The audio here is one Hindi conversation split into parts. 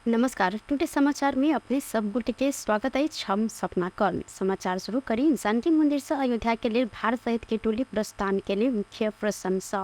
नमस्कार। टुडे समाचार में अपने सब गुट के स्वागत है। हम सपना कौर समाचार शुरू करें। जानकी मंदिर से अयोध्या के लिए भारत सहित की टोली प्रस्थान के लिए मुख्य प्रशंसा।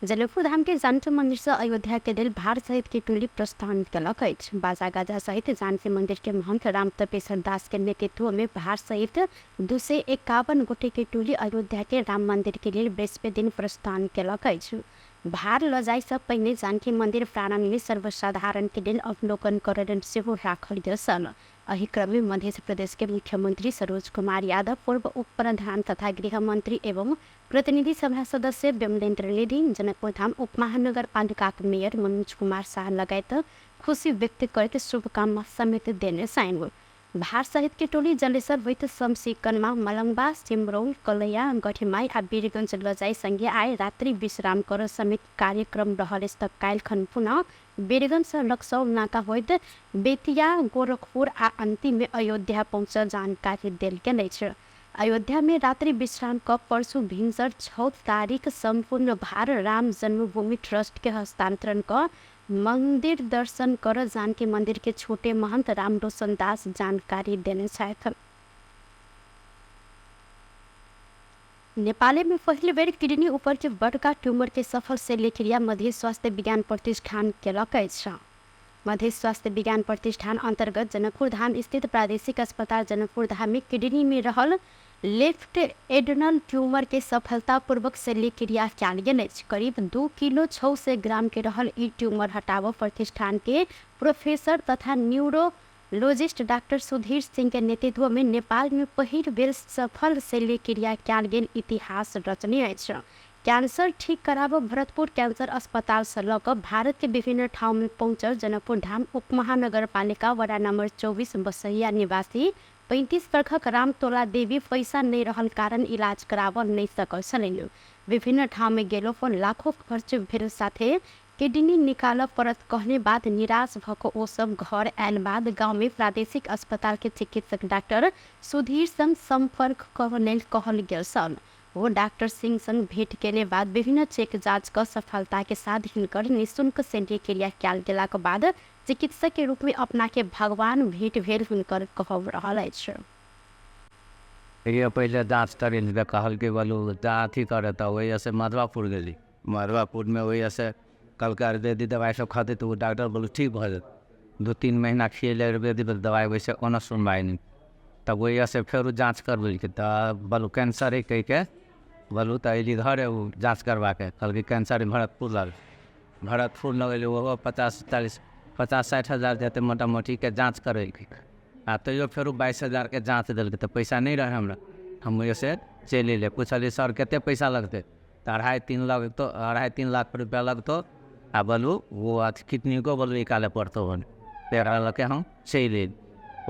जलेपुर धाम के जानकी मंदिर से अयोध्या के लिए भारत सहित की टोली प्रस्थान कलक अछि। बाजा गाजा सहित जानकी मंदिर के महंत राम तपेश्वर दास के नेतृत्व में भारत सहित 251 गोटे की टोली अयोध्या के राम मंदिर के लिए बृहस्पति दिन प्रस्थान कलक अछि। भार लजाई से पहिने जानकी मंदिर प्रारंभ में सर्वसाधारण के लिए अवलोकन करन सेहो राखल गेल छल। एहि क्रम में मध्य प्रदेश के मुख्यमंत्री सरोज कुमार यादव, पूर्व उप प्रधान तथा गृह मंत्री एवं प्रतिनिधि सभा सदस्य विमलेन्द्र लेडी, जनकपुर धाम उप महानगर पालिका के मेयर मनोज कुमार शाह लगायत खुशी व्यक्त करके शुभकामना समेत देने साइन। भारत सहित की टोली जलेसर वैत शमशीकनमा, मलंगबा, सिमरौल, कलैया, गठीमाई आ वीरगंज लजाई संगे आए रात्रि विश्राम कर समेत कार्यक्रम रहल। काल खन पुनः वीरगंज से लक्सौ नाका होइत बेतिया, गोरखपुर आ अंतिम में अयोध्या पहुंचल जानकारी देल गेल अछि। अयोध्या में रात्रि विश्राम क परसू भिनसर 6 तारीख संपूर्ण भार राम जन्मभूमि ट्रस्ट के हस्तांतरण क मंदिर दर्शन कर जानकी मंदिर के छोटे महंत राम रोशन दास जानकारी देने छथि। नेपाल में पहली बेर किडनी ऊपर के बड़का ट्यूमर के सफल शल्यक्रिया मध्य स्वास्थ्य विज्ञान प्रतिष्ठान केलक अछि। मध्य स्वास्थ्य विज्ञान प्रतिष्ठान अंतर्गत जनकपुर धाम स्थित प्रादेशिक अस्पताल जनकपुर धाम में किडनी में रहल लेफ्ट एडनल ट्यूमर के सफलतापूर्वक शल्यक्रिया कयल गेल अछि। करीब 2 किलो 600 ग्राम के रहल ई ट्यूमर हटाव प्रतिष्ठान के प्रोफेसर तथा न्यूरोलॉजिस्ट डॉक्टर सुधीर सिंह के नेतृत्व में नेपाल में पहिल बेर सफल शल्यक्रिया कयल गेल इतिहास रचने अछि। कैंसर ठीक कराव भरतपुर कैंसर अस्पताल से लकर भारत के विभिन्न ठाव में पहुंचल जनकपुर धाम उप महानगर पालिका वड़ा नंबर 24 बसैया निवासी 35 वर्षक रामतोला देवी पैसा नहीं रहल कारण इलाज कराव नहीं सकल छलनि। विभिन्न ठाव में गेलो पर लाखों खर्च भेल साथे किडनी निकाल परत कहने बाद निराश भक ओ सब घर आयल बाद गांव में प्रादेशिक अस्पताल के चिकित्सक डॉक्टर सुधीर संग संपर्क करने कहल गेल सन। वो डॉक्टर सिंह संग भेंट के बाद विभिन्न चेक जांच का सफलता के साथ हिनकर निःशुल्क शल्यक्रिया कयल गेला के बाद चिकित्सक के रूप में अपना के भगवान भेंट भेल हुनकर कहब रहल अछि। ये पहले जाँच करें कहल के बोलू अथी करे तो वही से मधुरापुर गली। मधुरापुर में वही से कल कर दे दी दवाई सब खाते तो वो डॉक्टर बोलो ठीक भ जाए। 2-3 महीना खिले दे दी दवाई वैसे कोनो सुनवाई नहीं। तब वही से फिर जाँच करबे तो बोलो कैंसर है कह के बोलू तो अली घर वो जाँच करवा के कल के कैंसर भरतपुर लग भरतपुर लगे वो 50-60 हज़ार देते मोटा मोटी के जाँच करे आ तो फिर 22,000 के जाँच दिल तो पैसा नहीं रहे हमरा। हम वैसे चले ले पूछल सर केते पैसा लगते तो 2.5-3 लाख तो 2.5-3 लाख रुपया लगतो। आ बोलू वो किडनी को बोलू निकाले पड़तो हो तेरा लगे हम चले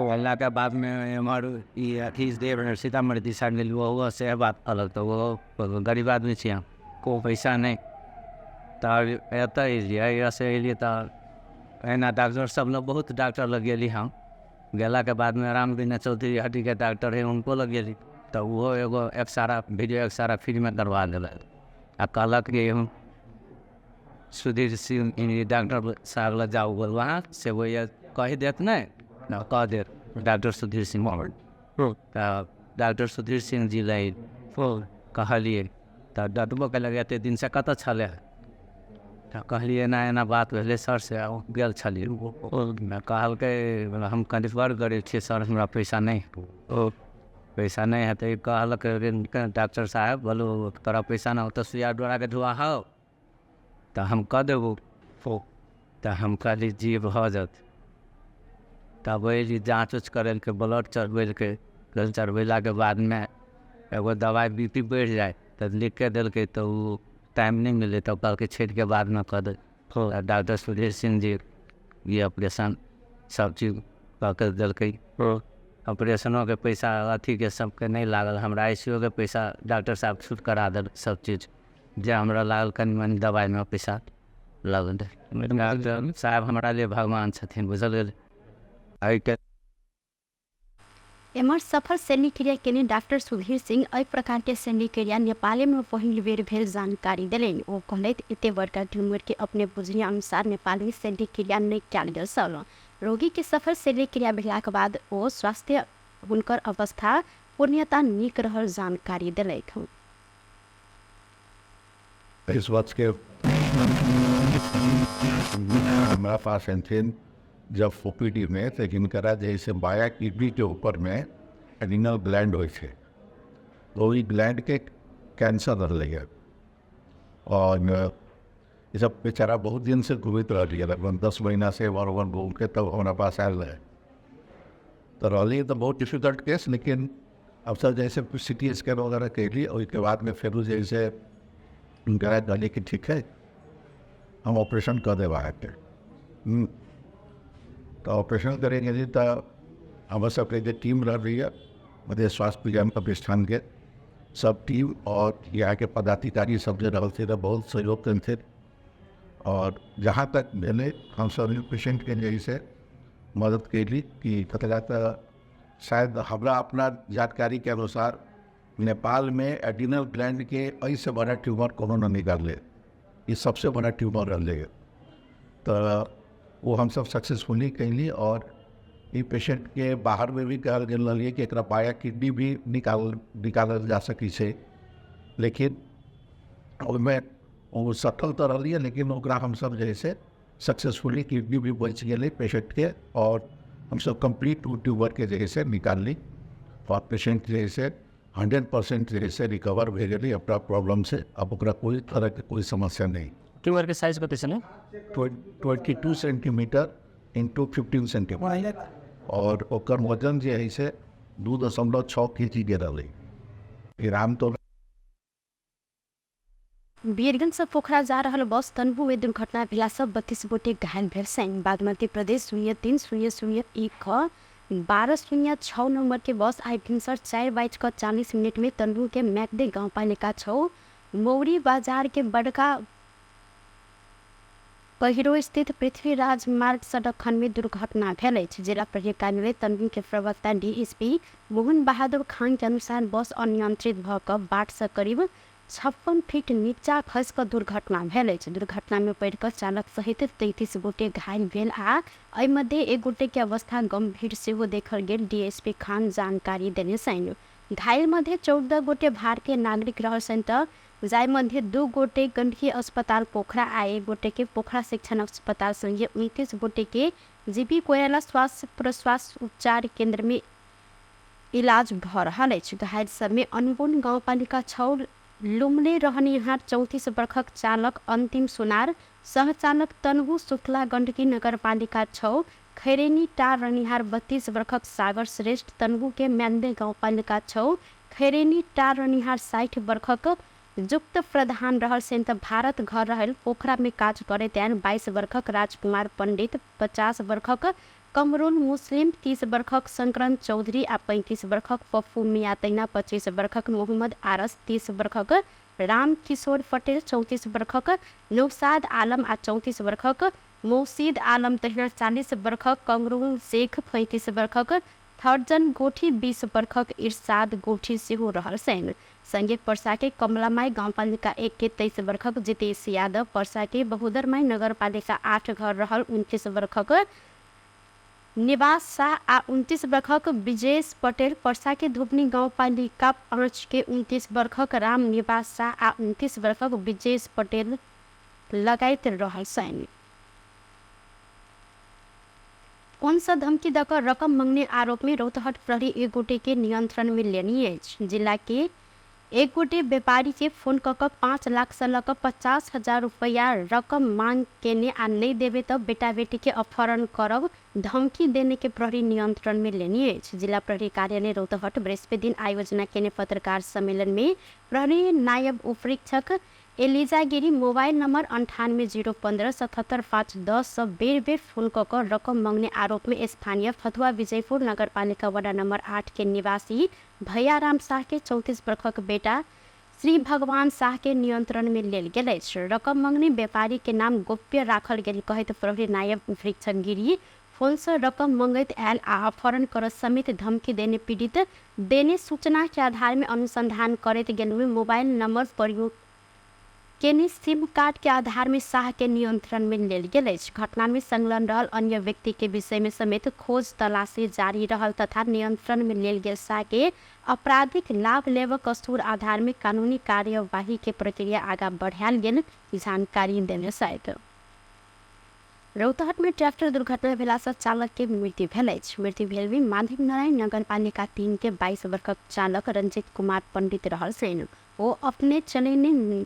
अल्लाह के बाद में हमारे अथी देव सीतामढ़ी दिशा मिली वो से बात अलग तो वो गरीब आदमी छे हम को पैसा नहीं तो एत से अलिए तो एना डॉक्टर सब लोग बहुत डॉक्टर लग गए हम गेला के बाद में रामदीन चौधरी हड्डी के डॉक्टर है उनको लग गए तो वो एगो एक्सरा वीडियो एक्सरा फ्री में करवा दिल आ कहलक कि हम सुधीर सिंह डॉक्टर साहब लग जाओ बोल वहाँ से वो ये कह देत नहीं ना कह दे डॉक्टर सुधीर सिंह डॉक्टर सुधीर सिंह जी लाई कहलिए तो डॉक्टरों के लगे एते दिन से कत छले तो कहलिए ना एना बात भेले सर से गेल छलिए कहल के हम कन्फर्म करे छे सर हमरा पैसा नहीं पैसा नहीं है तो कहलक डॉक्टर साहब बोलो तोरा पैसा ना हो तो सुइया डोरा के धुआ हो तो हम कह देबो तो हम कहली जी भ जात तब अली जाँच उच करे के ब्लड चढ़बे के चढ़वेला के बाद में एगो दवाई बीपी बढ़ जाए तो लिख के दिल के तो टाइम नहीं मिले तो कल के छेड़ के बाद में कर दे डॉक्टर सुधीर सिंह जी ये ऑपरेशन सब चीज कह के दिल के ऑपरेशनों के पैसा अथी के सबके नहीं लागल हमरा ICU के पैसा डॉक्टर साहब छूट करा दिल सब चीज़ जे हमरा लागल कनी मनी दवाई में पैसा लगल डॉक्टर साहब हमारा लिए भगवान छथिन बुझल गेल। एमहर सफल शल्यक्रिया केने डॉक्टर सुधीर सिंह एहि प्रकार के शल्यक्रिया नेपाल में पहिल बेर भेल जानकारी दिलनि। ओ कहलथि एते बड़का ट्यूमर के अपने बुझने अनुसार नेपाल में शल्यक्रिया नहीं कयल गेल छल। रोगी के सफल शल्यक्रिया भेलाक बाद ओ स्वास्थ्य हुनकर अवस्था पूर्णतः नीक रहल जानकारी दिलथि। इस वक्त के हमारा पास थे जब ओपीडी में तो जिनकरा जैसे बाया किडनी के ऊपर में एडिनल ग्लैंड हो तो ये ग्लैंड के कैंसर रहे और ये सब बेचारा बहुत दिन से घूमित रही लगभग 10 महीना से वर घूम के तब हमारे पास आयल है तो रही तो बहुत डिफिकल्ट केस। लेकिन अब सर जैसे CT स्कैन वगैरह कैली और उसके बाद में फिर जैसे उनका गले की ठीक है हम ऑपरेशन कर दे बाहर के तो ऑपरेशन करेंगे जी तो हम सबके जो टीम रह रही है मध्य स्वास्थ्य विज्ञान प्रतिष्ठान के सब टीम और यहाँ के पदाधिकारी सब जो रहल थे बहुत सहयोग कन थे और जहाँ तक मिले हम सब पेशेंट के जैसे मदद कैली कि कतला तो शायद हमारा अपना जानकारी के अनुसार नेपाल में एडिनल ग्लैंड के ऐसे बड़ा ट्यूमर कोनो न निकाले ये सबसे बड़ा ट्यूमर रहे तो वो हम सब सक्सेसफुली कैली और ये पेशेंट के बाहर में भी कहल गेल रही कि एक बाया किडनी भी निकालल जा सकी से। लेकिन उसमें वो सफल तो रही है लेकिन ओकरा हम सब जैसे सक्सेसफुली किडनी भी बच गए पेशेंट के और हम सब कंप्लीट ट्यूबर के जैसे निकाल ली और पेशेंट जैसे 100% जैसे रिकवर भे गई अपना प्रॉब्लम से। अब ओकरा कोई तरह के कोई समस्या नहीं। ट्यूमर के साइज कते छले 22 सेंटीमीटर इंटू 15 सेंटीमीटर और ओकर वजन जो है से 2.6 kg के रही। फिर आमतौर वीरगंज से पोखरा जा रहा बस तनहु में दुर्घटना भेला से 32 गोटे घायल भेल छन्। बागमती प्रदेश 03-001 1206 नंबर के बस आई भिनसर 4:40 में तनहु के मैकदे गाउँपालिका 6 मौरी बाजार के बड़का पहिरो स्थित पृथ्वीराज मार्ग सड़क खंड में दुर्घटना भेल अछि। जिला प्रहरी कार्यालय तनहु के प्रवक्ता DSP मोहन बहादुर खान के अनुसार बस अनियंत्रित भ क बाट से करीब 56 फीट नीचा खसि कऽ दुर्घटना भेल अछि। दुर्घटना में पड़ि कऽ चालक सहित 33 गोटे घायल भेल आ एहि मध्ये 1 गोटे के अवस्था गंभीर सेहो देखल गेल। DSP खान जानकारी देने छनि। घायल मध्ये 14 गोटे भारतीय नागरिक रहल छन् तऽ जाय मध्ये 2 गोटे गंडकी अस्पताल पोखरा आ 1 गोटे के पोखरा शिक्षण अस्पताल संगे 29 गोटे के जीपी कोइराला स्वास्थ्य प्रश्वास उपचार केंद्र में इलाज भ रहल अछि। घायल सब में अनगुण गाउँपालिका 6 लुम्ले रहनिहार 34 वर्षक चालक अंतिम सुनार, सहचालक तनहु शुक्ला गंडकी नगरपालिका 6 खैरेनी टार रहनिहार 32 वर्षक सागर श्रेष्ठ, तनहु के म्यान्दे गाउँपालिका 6 खैरेनी टार रहनिहार 60 वर्षक जुक्त प्रधान रहल सेंत भारत घर रहल पोखरा में काज करे त्यान 22 वर्षक राजकुमार पंडित, 50 वर्षक कमरुल मुस्लिम, 30 वर्षक संकरन चौधरी आ 35 वर्षक पप्पू मिया तैना, 25 वर्षक मोहम्मद आरस, 30 वर्षक राम किशोर पटेल, 34 वर्षक नौसाद आलम आ 34 वर्षक मौसीद आलम तहिना, 40 वर्षक कमरुल शेख, 35 वर्षक थर्जन गोठी, 20 वर्षक इरशाद गोठी सेहो रहल छन्। संगे पर्सा के कमलामाई गाउँपालिका 1 के 23 वर्षक जितेश यादव, पर्सा के बहुदरमाई नगरपालिका 8 घर रहल 29 वर्षक निवास शाह आ 29 वर्षक विजेश पटेल, पर्सा के धुपनी गाउँपालिका 5 के 29 वर्षक राम निवास शाह आ 29 वर्षक विजेश पटेल लगायत रहल छन्। उनसे धमकी देकर रकम मांगने आरोप में रौतहट प्रहरी 1 गोटे के नियंत्रण में लेनी अछि। जिला के 1 गोटे व्यापारी के फोन कऽ 5 लाख से लऽ 50,000 रुपया रकम मांग केने आ नहीं देवे तो बेटा बेटी के अपहरण करब धमकी देने के प्रहरी नियंत्रण में लेनी अछि। जिला प्रहरी कार्यालय रौतहट बृहस्पति दिन आयोजना केने पत्रकार सम्मेलन में प्रहरी नायब उपरीक्षक एलिजा गिरी मोबाइल नंबर 9801577510 से बेर बेर फोन कऽ रकम मांगने आरोप में स्थानीय फतुहा विजयपुर नगरपालिका वार्ड नंबर 8 के निवासी भैयाराम शाह के 34 वर्षक बेटा श्री भगवान शाह के नियंत्रण में लेल गेल अछि। रकम मांगने व्यापारी के नाम गोप्य राखल गेल कहैत प्रहरी नायब उपरीक्षक गिरी फोन से रकम मंगैत आयल आ अपहरण कर समेत धमकी देने पीड़ित देने सूचना के आधार में अनुसंधान करैत गेल में मोबाइल नंबर प्रयोग केने सिम कार्ड के आधार में शाह के नियंत्रण में लेल गेल अछि। घटना में संलग्न रहल अन्य व्यक्ति के विषय में समेत खोज तलाशी जारी रहल तथा नियंत्रण में लेल गेल शाह के आपराधिक लाभ लेब कसूर आधार में कानूनी कार्यवाही के प्रक्रिया आगा बढ़ायल गेल जानकारी देने सहित रौतहट में ट्रैक्टर दुर्घटना भेला से चालक के मृत्यु भेल अछि। मृत्यु भेल में माधव नारायण नगर पालिका 3 के 22 वर्षक चालक रंजित कुमार पंडित रहल छनि। वो अपने चलेने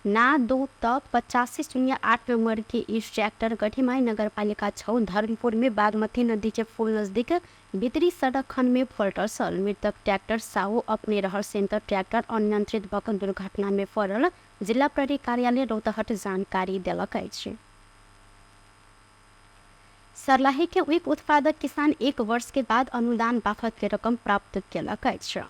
ना दो तक 8508 नंबर के इस ट्रैक्टर गढ़ीमाई नगर पालिका 6 धर्मपुर में बागमती नदी के पुल नजदीक भीतरी सड़क खंड में पलटल सल। मृतक ट्रैक्टर साहू अपने रहल सेंटर ट्रैक्टर अनियंत्रित भक दुर्घटना में पड़ल जिला प्रहरी कार्यालय रौतहट जानकारी देलक अछि। सरलाही के उप उत्पादक किसान 1 वर्ष के बाद अनुदान बाफत के रकम प्राप्त केलक अछि।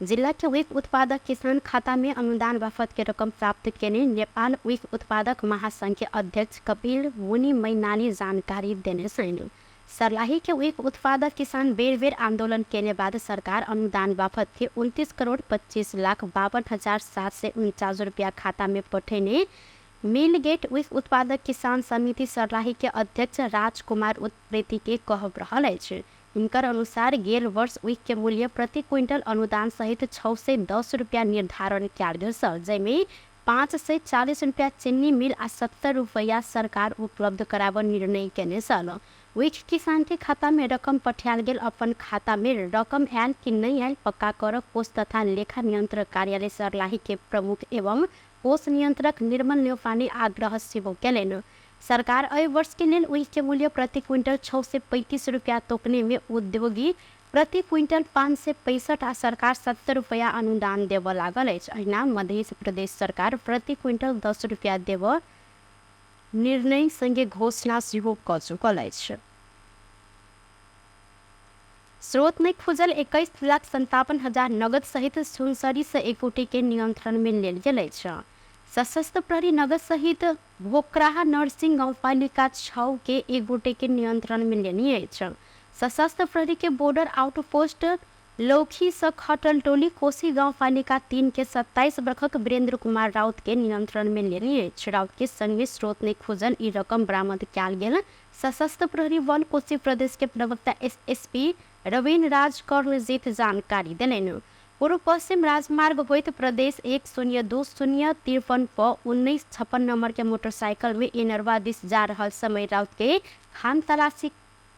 जिला के उप उत्पादक किसान खाता में अनुदान बाफत के रकम प्राप्त केने नेपाल उप उत्पादक महासंघ के अध्यक्ष कपिल मुनि मैनाली जानकारी देने छन्। सरलाही के उप उत्पादक किसान बेर बेर आंदोलन केने बाद सरकार अनुदान बाफत के 29,25,52,749 रुपया खाता में पठेने मिल गेट उप उत्पादक किसान समिति सरलाही के अध्यक्ष राजकुमार उत्प्रेती के कहब रहल अछि। इनकर अनुसार गेल वर्ष उख के मूल्य प्रति क्विंटल अनुदान सहित 610 रुपया निर्धारण कयल गेल छल, जैमे 540 रुपया चीनी मिल आ 70 रुपया सरकार उपलब्ध कराबऽ निर्णय केने छल। उख किसान के खाता में रकम पठायल गेल। अपन खाता में रकम आयल कि नहीं आयल पक्का कर पोस्ट तथा लेखा नियंत्रक कार्यालय सरलाही के प्रमुख एवं पोस्ट नियंत्रक निर्मल न्यौपाने आग्रह सेहो केलनि। सरकार अय वर्ष के लेल उख के मूल्य प्रति क्विंटल 635 रुपया तोकने में उद्योगी प्रति क्विंटल 565 आ सरकार 70 रुपया अनुदान देव लागल अछि। अहिना मध्य प्रदेश सरकार प्रति क्विंटल 10 रुपया देव निर्णय संगे घोषणा सेहो क चुकल अछि। स्रोत नहीं खुजल 21,57,000 नगद सहित सुनसरी से एक गोटे के नियंत्रण में लेल गेल अछि। सशस्त्र प्रहरी नगद सहित भोकराहा नरसिंह गांवपालिका 6 के एक गोटे के नियंत्रण में लेनी अछि। सशस्त्र प्रहरी के बॉर्डर आउटपोस्ट लौखी से खटल टोली कोसी गांवपालिका 3 के 27 वर्षक वीरेंद्र कुमार राउत के नियंत्रण में लेनी अछि। राउत के संग स्रोत ने खोजल ई रकम बरामद कयल गेल। सशस्त्र प्रहरी बल कोसी प्रदेश के प्रवक्ता एसएसपी रवीन राज कर्णजीत जानकारी देलनि। पूर्व पश्चिम राजमार्ग होइत प्रदेश 102-053 पर 1956 नंबर के मोटरसाइकिल में इनरवा दिस जा रहल समय राउत के खान तलाशी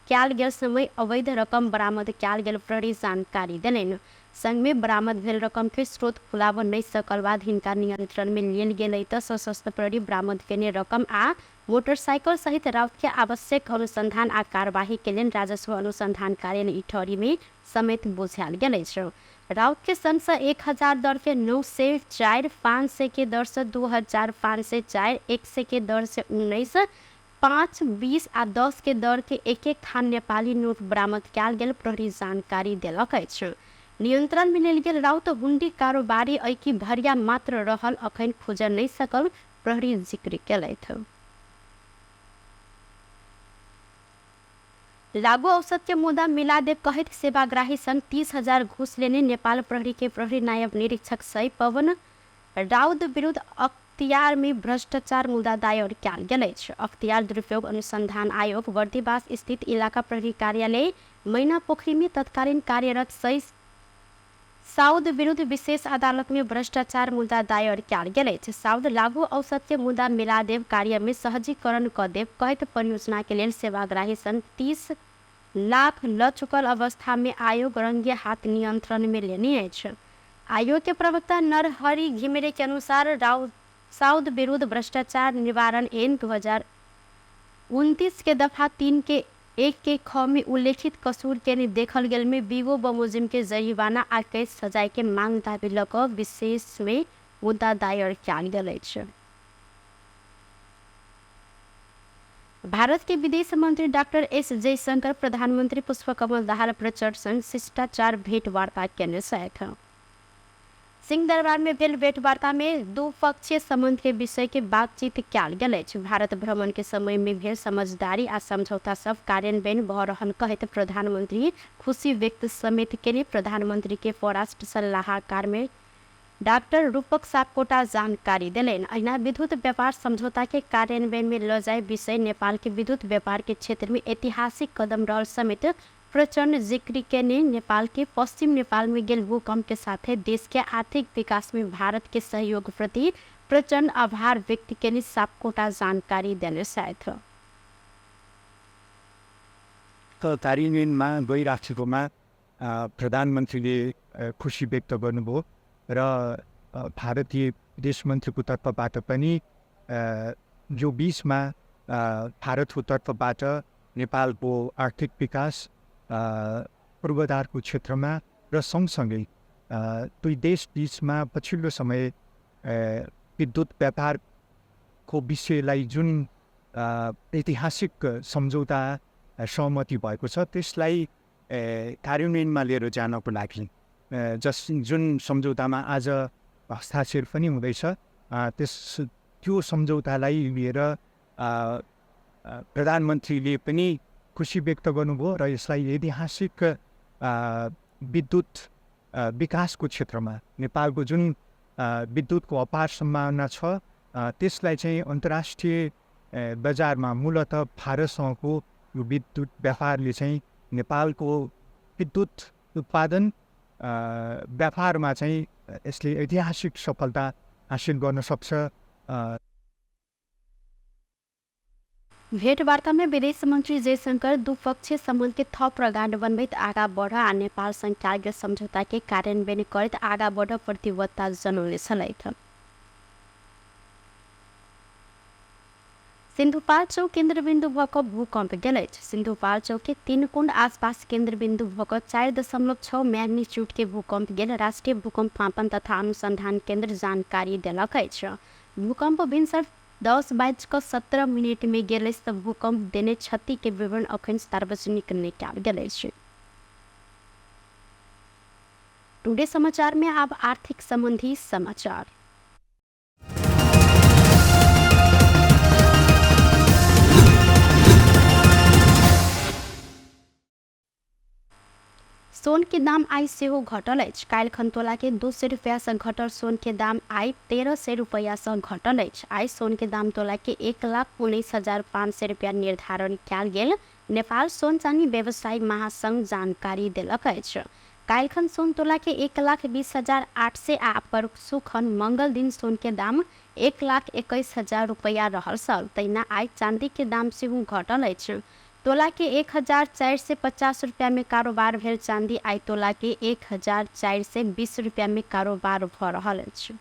कयल गेल समय अवैध रकम बरामद कयल गेल प्रहरी जानकारी देलनि। संग में बरामद भेल रकम के स्रोत खुलाब नहीं सकल बाद हिनका नियंत्रण में लेल गेल त सशस्त्र प्रहरी बरामद केने रकम आ मोटरसाइकिल सहित राउत के आवश्यक अनुसंधान आ कार्यवाही के लेल राजस्व अनुसंधान कार्यालय इटहरी में समेत बुझायल गेल अछि। राउत के संग से 1000 दर के 904, 500 के दर से 2504, 100 के दर से 19, 5, 20 आ 10 के दर के एक थान नेपाली नोट बरामद कयल गेल प्रहरी जानकारी देलक अछि। नियंत्रण में लेल गेल राउत हुंडी कारोबारी ऐकी भरिया मात्र रहल अखन खोज नहीं सकल प्रहरी जिक्र केलथि। लागू औसत के मुद्दा मिला दे कहत सेवाग्राही संग 30,000 घूस लेने नेपाल प्रहरी के प्रहरी नायब निरीक्षक सही पवन राउत विरुद्ध अख्तियार में भ्रष्टाचार मुद्दा दायर कयल गेल अछि। अख्तियार दुरुपयोग अनुसंधान आयोग वर्दीवास स्थित इलाका प्रहरी कार्यालय मैना पोखरी में तत्कालीन कार्यरत सही साउद विरुद्ध विशेष अदालत में भ्रष्टाचार मुद्दा दायर कयल गेल अछि। साउद लागू औसत के मुद्दा मिला देव कार्य में सहजीकरण क देव कहत परियोजना के लेल सेवाग्राही संग 30 लाख ल चुकल अवस्था में आयोग रंगे हाथ नियंत्रण में लेनी अछि। आयोग के प्रवक्ता नरहरि घिमिरे के अनुसार साउद विरुद्ध भ्रष्टाचार निवारण ऐन 2029 के दफा 3 के 1 के ख में उल्लेखित कसूर के देखल गेल में बीगो बमोजिम के जरिमाना आ कैद सजाए के मांग दाबी लक विशेष में मुद्दा दायर कयल गेल अछि। भारत के विदेश मंत्री डॉक्टर एस जयशंकर प्रधानमंत्री पुष्पकमल दाहाल प्रचंड संग शिष्टाचार भेंट वार्ता केने छथि। सिंहदरबार में भेल भेंटवार्ता में द्विपक्षीय संबंध के विषय के बातचीत कयल गेल अछि। भारत भ्रमण के समय में भेल समझदारी आ समझौता सब कार्यान्वयन भऽ रहल कहैत प्रधानमंत्री खुशी व्यक्त समेत केली। प्रधानमंत्री के परराष्ट्र सलाहकार में डॉक्टर रूपक सापकोटा जानकारी देलनि। अहिना विद्युत व्यापार समझौता के कार्यान्वयन में ल जाए विषय नेपाल के विद्युत व्यापार के क्षेत्र में ऐतिहासिक कदम रहल समेत प्रचंड जिक्र के ने नेपाल के पश्चिम नेपाल में गेल भूकंप के साथ देश के आर्थिक विकास में भारत के सहयोग प्रति प्रचंड आभार व्यक्त केली। सापकोटा जानकारी देने साथ कार्यान्वयनमा गइराखेकोमा प्रधानमन्त्रीले खुसी व्यक्त गर्नुभयो र भारतीय विदेश मन्त्रीको तर्फबाट पनि जो बीचमा भारतको तर्फबाट नेपालको आर्थिक विकास पूर्वाधारको क्षेत्रमा र सँगसँगै दुई देश बीचमा पछिल्लो समय विद्युत व्यापारको विषयलाई जुन ऐतिहासिक सम्झौता सहमति भएको छ त्यसलाई कार्यान्वयनमा लिएर जानको लागि जुन सम्झौतामा आज हस्ताक्षर पनि हुँदैछ त्यो सम्झौतालाई लिएर प्रधानमन्त्रीले पनि खुसी व्यक्त गर्नुभयो र यसलाई ऐतिहासिक विद्युत विकासको क्षेत्रमा नेपालको जुन विद्युतको अपार सम्भावना छ त्यसलाई चाहिँ अन्तर्राष्ट्रिय बजारमा मूलतः भारतसँगको यो विद्युत व्यापारले चाहिँ नेपालको विद्युत उत्पादन व्यापारमा चाहिँ यसले ऐतिहासिक सफलता हासिल गर्न सक्छ। भेंटवार्ता में विदेश मंत्री जयशंकर द्विपक्षीय संबंध के थप प्रगाढ़ बनबैत आगा बढ़ आ नेपाल संख्याज्ञ समझौता के कार्यान्वयन करैत आगा बढ़ प्रतिबद्धता जनौले छलैथ। सिन्धुपाल्चोक केन्द्रबिन्दु भएको भूकंप गेल अछि। सिन्धुपाल्चोक के 3 कुंड आसपास केन्द्रबिन्दु भएको 4.6 मैग्नीट्यूड के भूकंप गेल राष्ट्रीय भूकंप मापन तथा अनुसंधान केन्द्र जानकारी देलक अछि। भूकंप भिनसर 10:17 में गेल तब भूकंप देने क्षति के विवरण अखन सार्वजनिक नहीं कयल गेल अछि। टुडे समाचार में अब आर्थिक संबंधी समाचार। सोन के दाम आई सेहो घटल अछि। काल्हि खनतोला के 200 रुपया से घटल सोन के दाम आई 1300 रुपया से घटल अछि। आई सोन के दाम तोला के 1,19,500 रुपया निर्धारण कयल गेल नेपाल सोन चांदी व्यवसायी महासंघ जानकारी देलक अछि। काल्हि खन सोन तोला के 1,20,800 आ परसू खन मंगल दिन सोन के दाम 1,21,000 रुपया रहल छल। तहिना आई चांदी के दाम सेहो घटल अछि। तोला के 1,450 रुपया में कारोबार भेल चांदी आई तोला के 1,420 रुपया में कारोबार भ रहल अछि।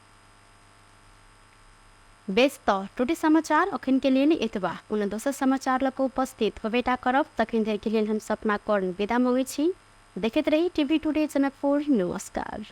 बेस तो टुडे समाचार अखन के लिए एतबा। उन दोसर समाचार लक उपस्थित होबेटा करब तखन धरि के लेल हम सपना कर्ण विदा मंगै छी। देखैत रही टीवी टुडे जनकपुर। नमस्कार।